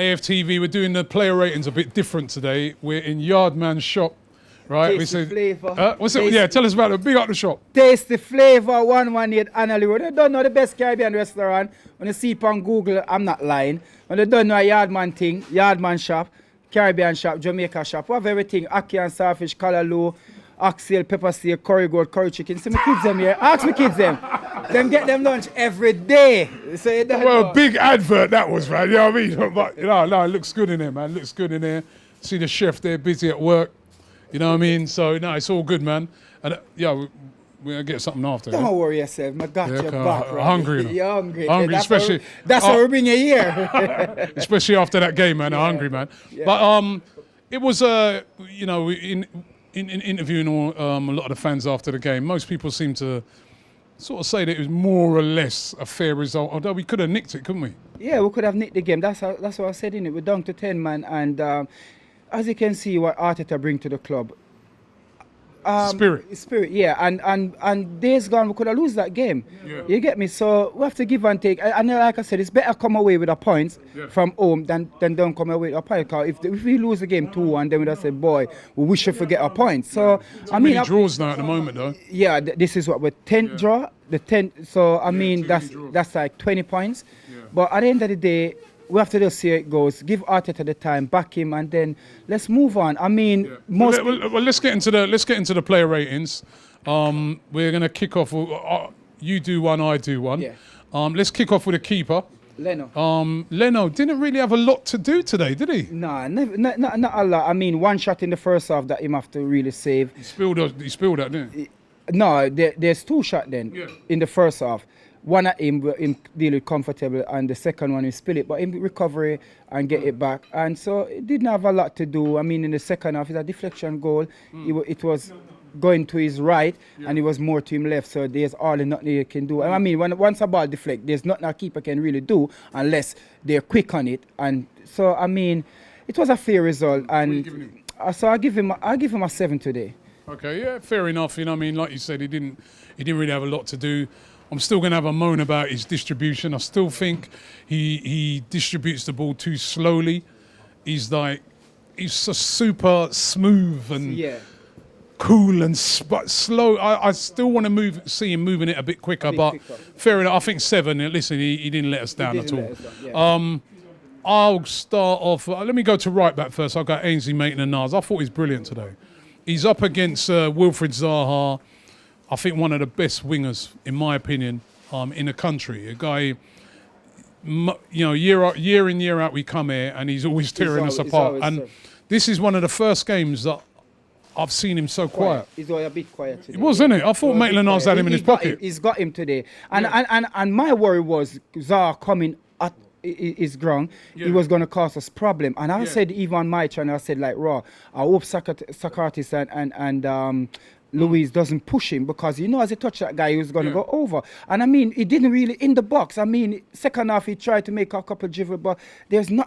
AFTV, we're doing the player ratings a bit different today. We're in Yardman shop, right? Taste the flavour. What's it? Yeah, tell us about it. Big up the shop. Taste the Flavour 118 Anerley Road. You don't know the best Caribbean restaurant. When you see it on Google, I'm not lying. When you don't know a Yardman thing, Yardman shop, Caribbean shop, Jamaica shop, we have everything. Ackee and starfish, callaloo, oxtail, pepper steak, curry goat, curry chicken. See my kids them here. Ask my kids them. Them get them lunch every day. So you don't know. Big advert that was, man. You know what I mean? But no, it looks good in there, man. It looks good in there. See the chef there, busy at work. You know what I mean? So no, it's all good, man. And we're gonna get something after. Don't worry yourself. I got your back. I'm hungry. You're hungry. Hungry, especially. That's why we bring you here. Especially after that game, man. I'm hungry, man. Yeah. But it was in interviewing a lot of the fans after the game, most people seem to sort of say that it was more or less a fair result, although we could have nicked it, couldn't we? Yeah, we could have nicked the game. That's what I said in it. We're down to 10 man, and as you can see, what Arteta bring to the club. Spirit, yeah, and days gone we could have lose that game. Yeah. You get me? So we have to give and take. And like I said, it's better come away with a point from home than don't come away with a point. Because if we lose the game 2-1, then we just say, boy, we should forget a point. So I mean, draws now at the moment, though. Yeah, this is what we're 10th draw. The 10th. So I mean, that's like 20 points. Yeah. But at the end of the day, we have to just see how it goes. Give Arteta the time, back him, and then let's move on. I mean, let's get into the player ratings. We're gonna kick off. You do one, I do one. Yeah. Let's kick off with a keeper. Leno. Leno didn't really have a lot to do today, did he? Nah, not a lot. I mean, one shot in the first half that him have to really save. He spilled that, didn't he? No, there's 2 shots then in the first half. One at him deal with comfortable, and the second one he spill it, but him recovery and get it back. And so it didn't have a lot to do. I mean, in the second half, it's a deflection goal. It was going to his right, and it was more to him left. So there's hardly nothing he can do. I mean, once a ball deflect, there's nothing a keeper can really do unless they're quick on it. And so I mean, it was a fair result. And so I give him a 7 today. Okay, yeah, fair enough. You know, I mean, like you said, he didn't really have a lot to do. I'm still going to have a moan about his distribution. I still think he distributes the ball too slowly. He's so super smooth and cool and slow. I still want to see him moving it a bit quicker, fair enough. I think 7. Listen, he didn't let us down at all. I'll start off. Let me go to right back first. I've got Ainsley Maitland-Niles. I thought he was brilliant today. He's up against Wilfried Zaha. I think one of the best wingers, in my opinion, in the country. A guy, year in, year out, we come here and he's always tearing us apart. And this is one of the first games that I've seen him so quiet. He's always a bit quiet today. It was, isn't it? I thought Maitland-Niles had him in his pocket. He's got him today. And my worry was Zaha coming at his ground, he was going to cause us problem. And I said, even on my channel, I said, like, I hope SOKRATIS and Louise doesn't push him, because as he touched that guy, he was going to go over. And I mean, he didn't really in the box. I mean, second half he tried to make a couple of dribbles, but there's no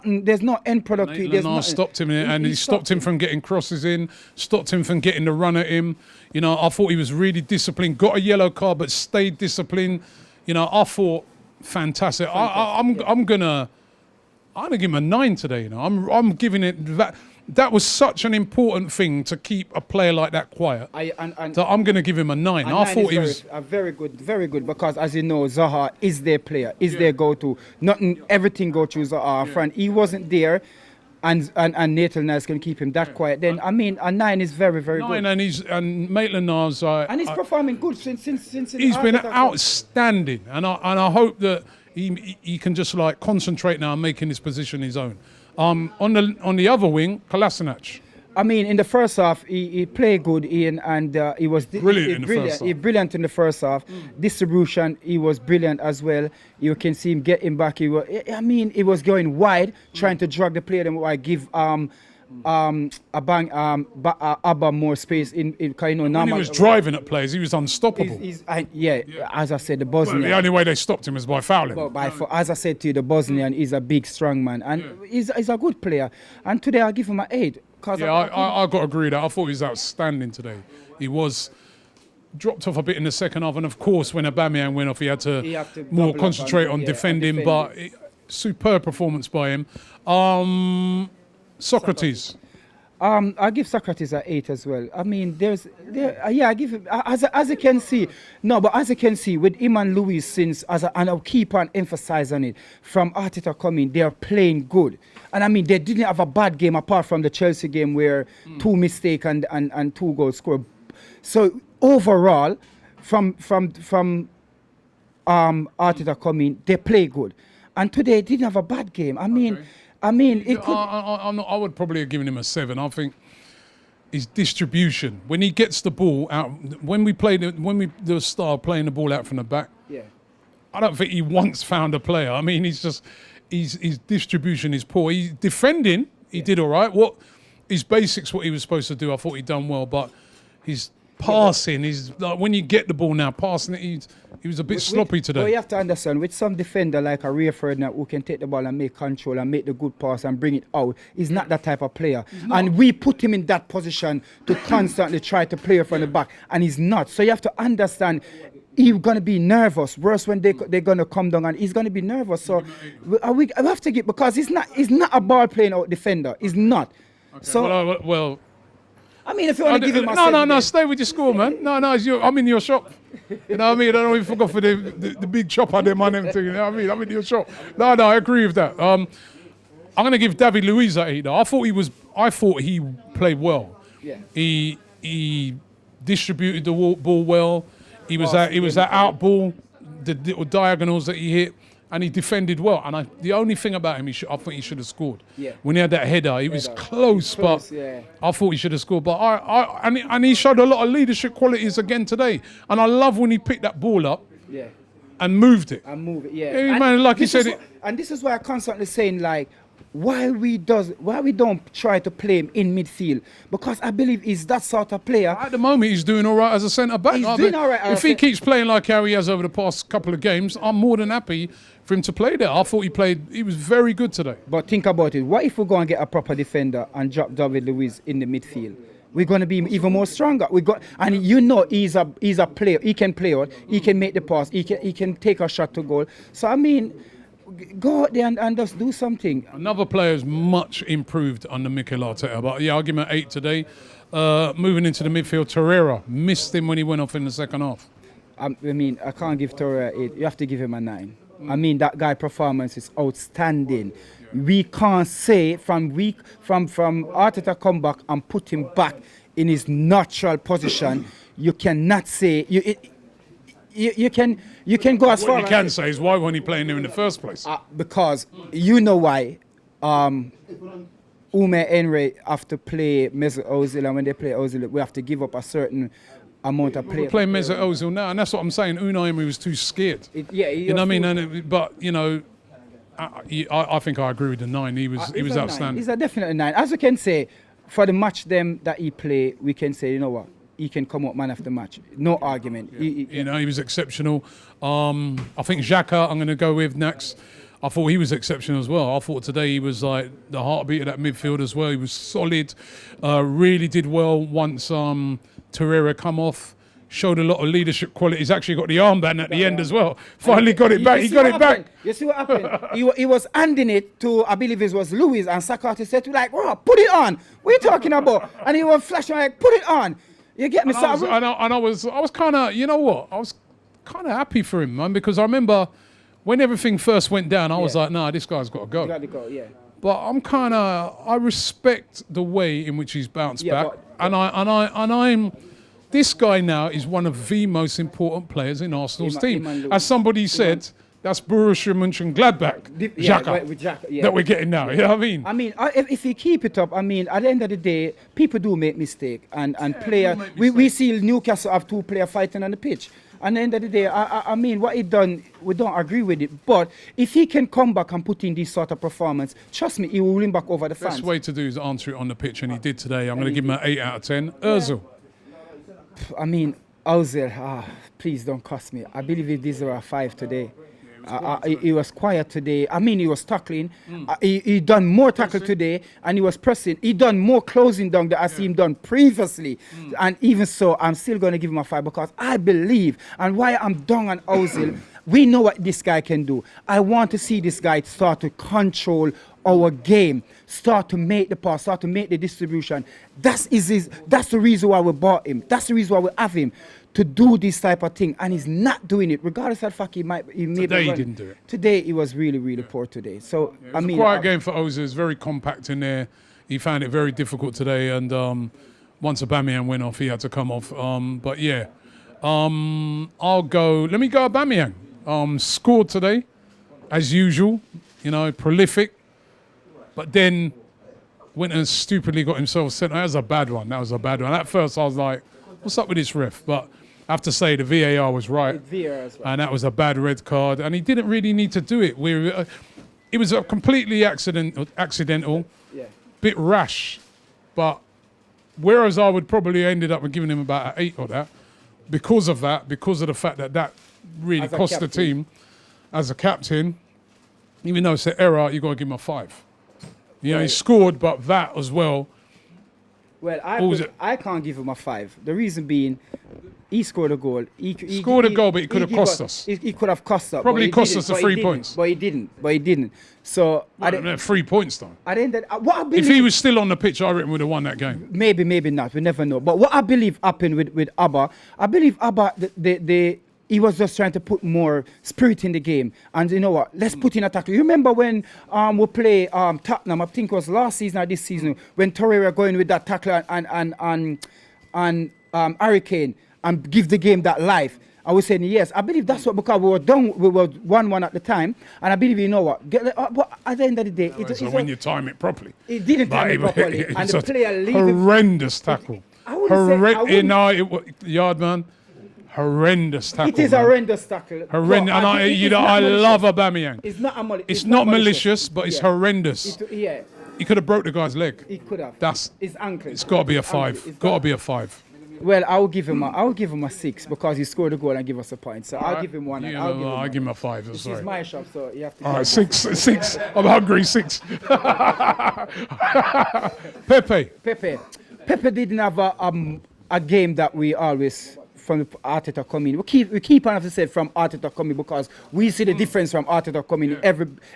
end product to it. Maitland-Niles stopped him, and he stopped him from getting crosses in, stopped him from getting the run at him. I thought he was really disciplined, got a yellow card, but stayed disciplined. I thought fantastic. I'm gonna give him a 9 today. I'm giving it that. That was such an important thing to keep a player like that quiet. So I'm going to give him a 9. I thought he was very good, because as you know, Zaha is their player, is their go-to. Everything go through Zaha front. He wasn't there, and Maitland-Niles can keep him that quiet. Then I mean, a 9 is very good. 9, and Maitland-Niles. And he's performing good since he's been outstanding, and I hope that he can just concentrate now on making his position his own. On the other wing, Kolasinac. I mean, in the first half, he played good, Ian, and he was brilliant in the first half. He brilliant in the first half. Distribution, he was brilliant as well. You can see him getting back. He was going wide, trying to drag the player. Then give Abba more space in when he was driving at players, he was unstoppable. As I said, the Bosnian. Well, the only way they stopped him was by fouling. As I said to you, the Bosnian is a big, strong man, and he's a good player. And today I'll give him an 8. I got to agree with that. I thought he was outstanding today. He was dropped off a bit in the second half, and of course, when Aubameyang went off, he had to more concentrate on defending. But superb performance by him. Sokratis. I give SOKRATIS an 8 as well. I mean, I give him, as you can see, as you can see, with him and Luis, and I'll keep on emphasizing it, from Arteta coming, they are playing good. And I mean, they didn't have a bad game apart from the Chelsea game where 2 mistakes and 2 goals scored. So overall, from Arteta coming, they play good. And today, they didn't have a bad game. I mean, it could... I would probably have given him a 7. I think his distribution, when he gets the ball out, when we the style playing the ball out from the back, I don't think he once found a player. I mean, his distribution is poor. He's defending, he did all right. His basics, what he was supposed to do, I thought he'd done well, but his passing, like when you get the ball now, passing it, he was a bit sloppy today. Well, you have to understand, with some defender like a Ray Ferdinand who can take the ball and make control and make the good pass and bring it out, he's not that type of player. And we put him in that position to constantly try to play from the back, and he's not. So you have to understand, he's going to be nervous. Worse when they're going to come down, and he's going to be nervous. So we have to get, because he's not a ball playing out defender. He's not. Okay. So well, I mean, if you want to give him a no, stay with your score, man. No, I'm in your shop. You know what I mean? I don't even forget for the big chopper them and them thing. You know what I mean? I'm in your shop. No, I agree with that. I'm going to give David Luiz an 8. Though. I thought he played well. Yeah. He distributed the ball well. He was that out ball, the little diagonals that he hit. And he defended well. And the only thing about him, I think he should have scored. Yeah. When he had that header, he was close, but yeah. I thought he should have scored. But and he showed a lot of leadership qualities again today. And I love when he picked that ball up and moved it. Yeah, man, like he said, and this is why I'm constantly saying, like, why we don't try to play him in midfield, because I believe he's that sort of player. At the moment, he's doing all right as a centre back. He's doing all right. If he keeps playing like how he has over the past couple of games, I'm more than happy for him to play there. I thought he was very good today. But think about it. What if we go and get a proper defender and drop David Luiz in the midfield? We're going to be even more stronger. And you know he's a player. He can play out. He can make the pass. He can take a shot to goal. So I mean, go out there and just do something. Another player is much improved under Mikel Arteta. But yeah, I'll give him an 8 today. Moving into the midfield, Torreira missed him when he went off in the second half. I mean, I can't give Torreira 8. You have to give him a 9. I mean, that guy's performance is outstanding. We can't say from Arteta come back and put him back in his natural position. You cannot say you can go as far. What you can say is, why wasn't he playing there in the first place? Because you know why. Anerley have to play Mesut Ozil, and when they play Ozil, we have to give up a certain amount of play. We're playing Mesut Ozil now, and that's what I'm saying. Unai Emery was too scared. You know what I mean? But you know, I think I agree with the 9. He was outstanding. He's a definite 9. As we can say, for the match them that he played, we can say, you know what, he can come up man of the match. No argument. He was exceptional. I think Xhaka, I'm going to go with next. I thought he was exceptional as well. I thought today he was like the heartbeat of that midfield as well. He was solid. Really did well once Torreira come off. Showed a lot of leadership quality. He's actually got the armband at the end as well. Finally got it back. He got it back. You see what happened? he was handing it to, I believe it was Luis, and SOKRATIS said to like, "Bro, put it on. What are you talking about?" And he was flashing like, "Put it on." You get me? I was kind of, you know what? I was kind of happy for him, man, because I remember when everything first went down, I was like, "Nah, this guy's got to go." Got to go, yeah. But I respect the way in which he's bounced back, I'm. This guy now is one of the most important players in Arsenal's team. As somebody said, that's Borussia Mönchengladbach, Xhaka, that we're getting now. You know what I mean? I mean, if you keep it up, I mean, at the end of the day, people do make mistakes. And player, we see Newcastle have 2 players fighting on the pitch. At the end of the day, I mean, what he done, we don't agree with it. But if he can come back and put in this sort of performance, trust me, he will win back over the fans. Best way to do is answer it on the pitch, and he did today. I'm going to give him an 8 out of 10. Ozil. I mean, Ozil, please don't cost me. I believe he deserves a 5 today. He was quiet today. I mean, he was tackling. He done more tackle today, and he was pressing. He done more closing down than I see him done previously. And even so, I'm still going to give him a 5 because I believe, and why I'm down on Ozil, We know what this guy can do. I want to see this guy start to control our game, start to make the pass, start to make the distribution. That's the reason why we bought him. That's the reason why we have him, to do this type of thing, and he's not doing it. Regardless of the fact he may Today he didn't do it. Today he was really, really poor today. So It was a quiet game for Ozil. Very compact in there. He found it very difficult today, and once Aubameyang went off, he had to come off. But yeah, I'll go. Let me go Aubameyang. Scored today, as usual. You know, prolific. But then went and stupidly got himself sent. That was a bad one. At first, I was like, what's up with this ref? But I have to say, the VAR was right. And that was a bad red card. And he didn't really need to do it. It was a completely accidental, bit rash. But whereas I would probably ended up giving him about an 8 or that, because of the fact that really cost the team as a captain, even though it's an error, you've got to give him a 5. Yeah, he scored, but that as well. Well, I can't give him a 5. The reason being, he scored a goal. He scored a goal, but it could have cost us. It could have cost us. Probably cost us the 3 points. But he didn't. So well, 3 points though. If he was still on the pitch, I reckon we'd have won that game. Maybe not. We never know. But what I believe happened with Abba, he was just trying to put more spirit in the game. And you know what? Let's put in a tackle. You remember when we play Tottenham, I think it was last season or this season, when Torreira going with that tackle and Hurricane and give the game that life. I was saying yes. I believe that's what, because we were 1-1 at the time. And I believe, you know what? But at the end of the day, when you time it properly. It didn't time it properly. And the player leaving. Horrendous tackle. Yardman. Horrendous tackle. It is a horrendous tackle. Horrendous. And I love Aubameyang. It's not malicious, but it's horrendous. Yeah. He could have broke the guy's leg. He could have. His ankle. It's got to be a 5. Got to be a 5. Well, I'll give him a 6 because he scored a goal and give us a point. So I'll give him 1. I'll give him a 5. This is my shop, so you have to. All right, 6. I'm hungry. 6. Pepe didn't have a game that we always. From Arteta coming, we keep on, as I said, from Arteta coming, because we see the difference from Arteta coming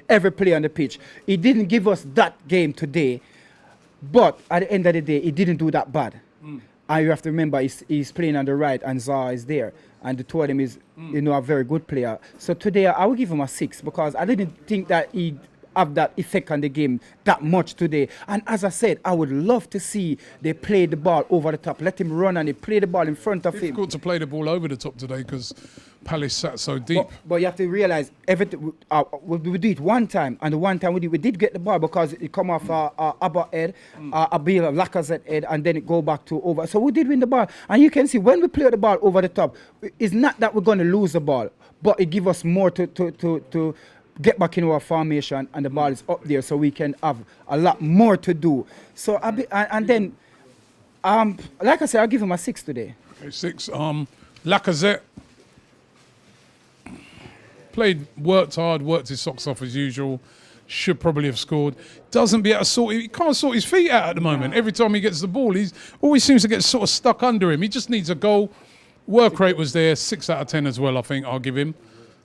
every player on the pitch. He didn't give us that game today, but at the end of the day, he didn't do that bad. And you have to remember, he's playing on the right, and Zaha is there, and the two of them is, a very good player. So today, I will give him a 6 because I didn't think that he have that effect on the game that much today. And as I said, I would love to see they play the ball over the top. Let him run and they play the ball in front of him. It's difficult to play the ball over the top today because Palace sat so deep. But you have to realize, everything we did it one time, and the one time we did get the ball because it come off Abba head, a bit of Lacazette head, and then it go back to over. So we did win the ball. And you can see when we play the ball over the top, it's not that we're going to lose the ball, but it gives us more to get back into our formation, and the ball is up there, so we can have a lot more to do. So and then, like I said, I'll give him a 6 today. Okay, 6. Lacazette worked hard, worked his socks off as usual. Should probably have scored. Doesn't be able to sort. He can't sort his feet out at the moment. Every time he gets the ball, he always seems to get sort of stuck under him. He just needs a goal. Work rate was there. 6 out of 10 as well. I think I'll give him.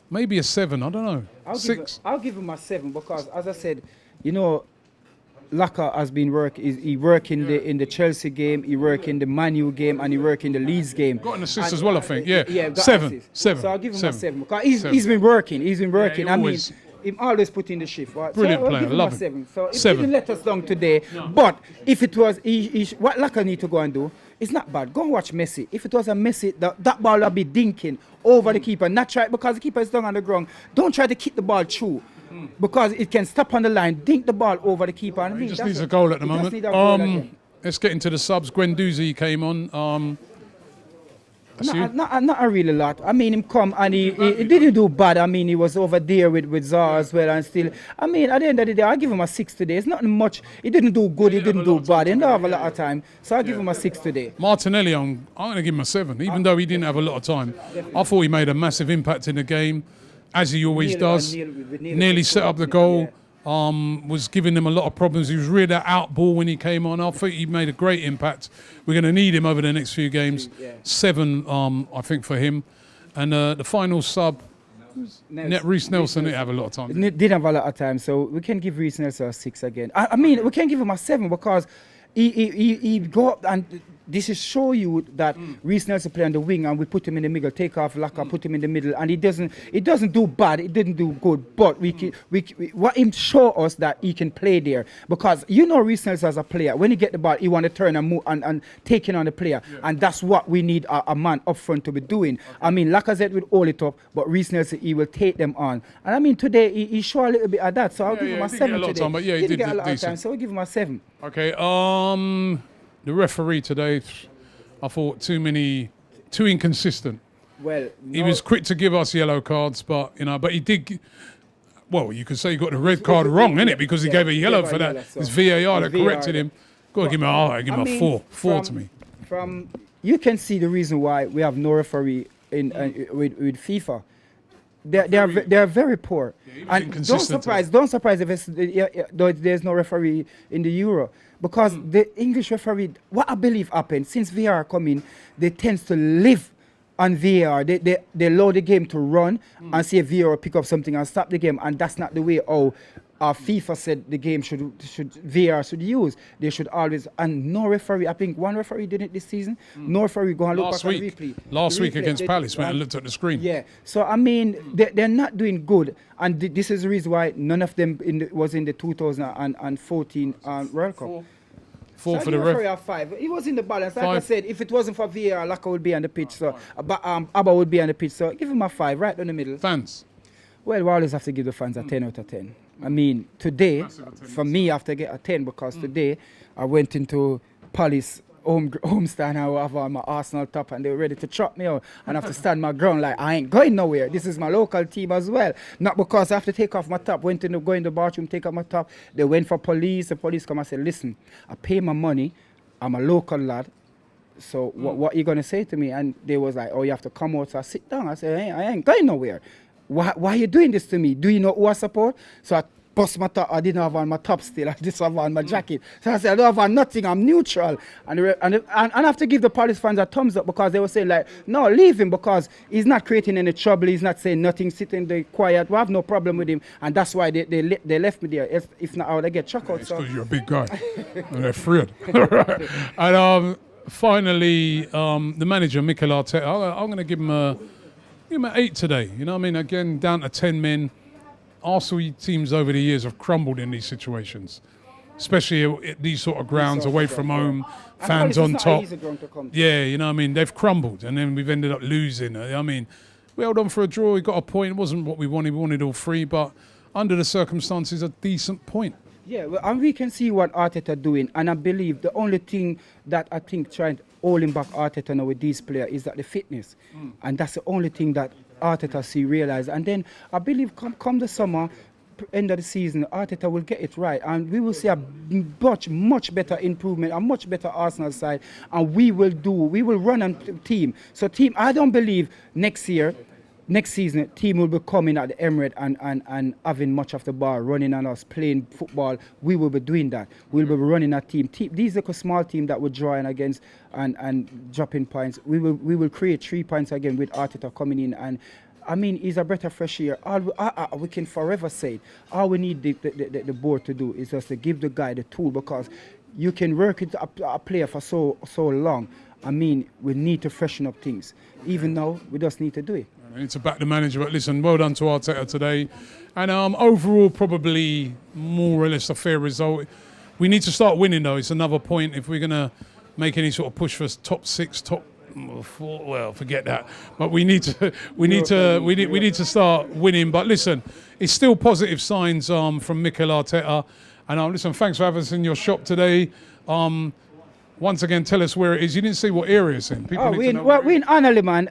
Maybe a 7, I don't know. 6. I'll give him a 7 because, as I said, Laka has been he worked in the Chelsea game, he worked in the Man U game, and he worked in the Leeds game. Got an assist as well, I think. Yeah, got 7. So I'll give him a 7 because he's been working. Yeah, he always put in the shift. Right? Brilliant so player, love him. 7. So it 7. didn't let us down today. No. But if it was, what Laka need to go and do, it's not bad. Go and watch Messi. If it was a Messi, that ball will be dinking over the keeper. Not try, because the keeper is down on the ground. Don't try to kick the ball through, because it can stop on the line, dink the ball over the keeper. And he just needs a goal at the moment. Let's get into the subs. Guendouzi came on. Not a really lot. I mean, him come and he didn't do bad. I mean, he was over there with Zaha as well, and still. I mean, at the end of the day, I'll give him a 6 today. It's not much. He didn't do good. He didn't do bad. He didn't have a lot of time, so I'll give him a 6 today. Martinelli, I'm going to give him a 7, even though he didn't have a lot of time. Definitely. I thought he made a massive impact in the game, as he always does. Nearly set up the goal. Yeah. Was giving them a lot of problems. He was really that out ball when he came on. I think he made a great impact. We're going to need him over the next few games. 7, I think, for him. And the final sub, Reece Nelson didn't have a lot of time. Didn't have a lot of time, so we can give Reece Nelson a 6 again. I mean, we can give him a 7 because he go up and this is show you that Reece Nelson play on the wing and we put him in the middle, take off Laka, put him in the middle, and it doesn't do bad, it didn't do good, but we what him show us that he can play there, because you know Reece Nelson as a player, when he get the ball, he want to turn and move and taking on the player, and that's what we need a man up front to be doing. I mean, Lacazette will hold it up, but Reece Nelson, he will take them on, and I mean today he show a little bit of that, so I'll give him a 7 today. Time, but he did get a lot decent. of time, so I'll give him a 7. Okay, the referee today, I thought too inconsistent. Well, he was quick to give us yellow cards, but he did. Well, you could say he got the red card wrong, innit? Because he gave a yellow for that. It's VAR that corrected him. Got to give him a 4. 4 to me. From you can see the reason why we have no referee in with FIFA. They are very poor, and don't surprise if there's no referee in the Euro, because the English referee, what I believe happened since VAR come in, they tend to live on VAR. They allow the game to run and see if VAR pick up something and stop the game, and that's not the way FIFA said the game VAR should use. They should always, and no referee. I think one referee did it this season. No referee go and look back at the replay. Last week against Palace, went and looked at the screen. Yeah. So I mean, they're not doing good, and this is the reason why none of them was in the 2014 World Cup. 4 so for the referee. 5. He was in the balance. Like 5. I said, if it wasn't for VAR, Laka would be on the pitch. So Abba would be on the pitch. So give him a 5, right in the middle. Fans. Well, we always have to give the fans a 10 out of 10. I mean, today, for me, I have to get a 10 because today I went into Palace home stand, I have on my Arsenal top, and they were ready to chop me out, and I have to stand my ground like I ain't going nowhere. This is my local team as well. Not because I have to take off my top. Go in the bathroom, take off my top. They went for police. The police come and said, listen, I pay my money. I'm a local lad. So what are you going to say to me? And they was like, oh, you have to come out. So I sit down. I said, hey, I ain't going nowhere. Why are you doing this to me? Do you know who I support? So I bust my top. I didn't have on my top still. I just have on my jacket. So I said, I don't have on nothing. I'm neutral. And I have to give the Palace fans a thumbs up, because they were saying like, no, leave him, because he's not creating any trouble. He's not saying nothing, sitting there quiet. We have no problem with him. And that's why they left me there. If not, I would get chucked out. It's because you're a big guy. And they're afraid. And finally, the manager, Mikel Arteta, I'm going to give him an 8 today. You know what I mean? Again, down to 10 men. Arsenal teams over the years have crumbled in these situations, especially at these sort of grounds, away from home, fans on top. Yeah, you know what I mean? They've crumbled, and then we've ended up losing. I mean, we held on for a draw. We got a point. It wasn't what we wanted. We wanted all 3, but under the circumstances, a decent point. Yeah, well, and we can see what Arteta doing, and I believe the only thing that I think trying to hold him back Arteta now with these players is that the fitness, and that's the only thing that Arteta realize. And then I believe come the summer, end of the season, Arteta will get it right, and we will see a much better improvement, a much better Arsenal side, and we will run on team. So team, I don't believe next season, team will be coming at the Emirates and having much of the ball, running on us, playing football. We will be doing that. We'll be running a team. These are a small team that we're drawing against and dropping points. We will create 3 points again with Arteta coming in. And I mean, he's a breath of fresh air. We can forever say it. All we need the board to do is just to give the guy the tool, because you can work with a player for so long. I mean, we need to freshen up things. Even now, we just need to do it. We need to back the manager, but listen, well done to Arteta today. And overall, probably more or less a fair result. We need to start winning, though. It's another point. If we're going to make any sort of push for top 6, top 4, well, forget that. But we need to start winning. But listen, it's still positive signs from Mikel Arteta. And listen, thanks for having us in your shop today. Once again, tell us where it is. You didn't say what area it's in. We're in Anerley, man.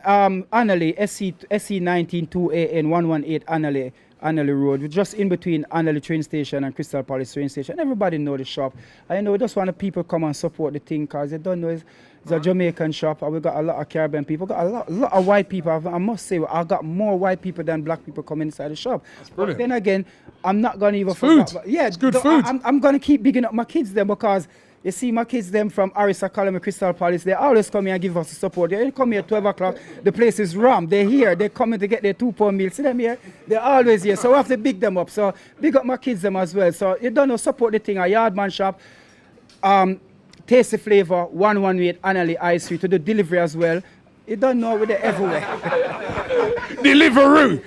Anerley, SC19 2AN 118 Anerley Road. We're just in between Anerley train station and Crystal Palace train station. Everybody know the shop. I know we just want the people come and support the thing, because they don't know it's a Jamaican shop, and we got a lot of Caribbean people. We got a lot of white people. I must say, I got more white people than black people coming inside the shop. That's brilliant. But then again, I'm not going to even food. Yeah, it's good food. I'm going to keep bigging up my kids then, because You see my kids them from Harris Academy, Crystal Palace, they always come here and give us the support. They come here 12 o'clock, the place is rammed. They're here, they come in to get their £2 meal. See them here? They're always here. So we have to big them up. So big up my kids them as well. So you don't know, support the thing, a Yardman shop. Tasty Flavour, 118 Anerley High Street to the delivery as well. You don't know where they're everywhere. Deliveroo!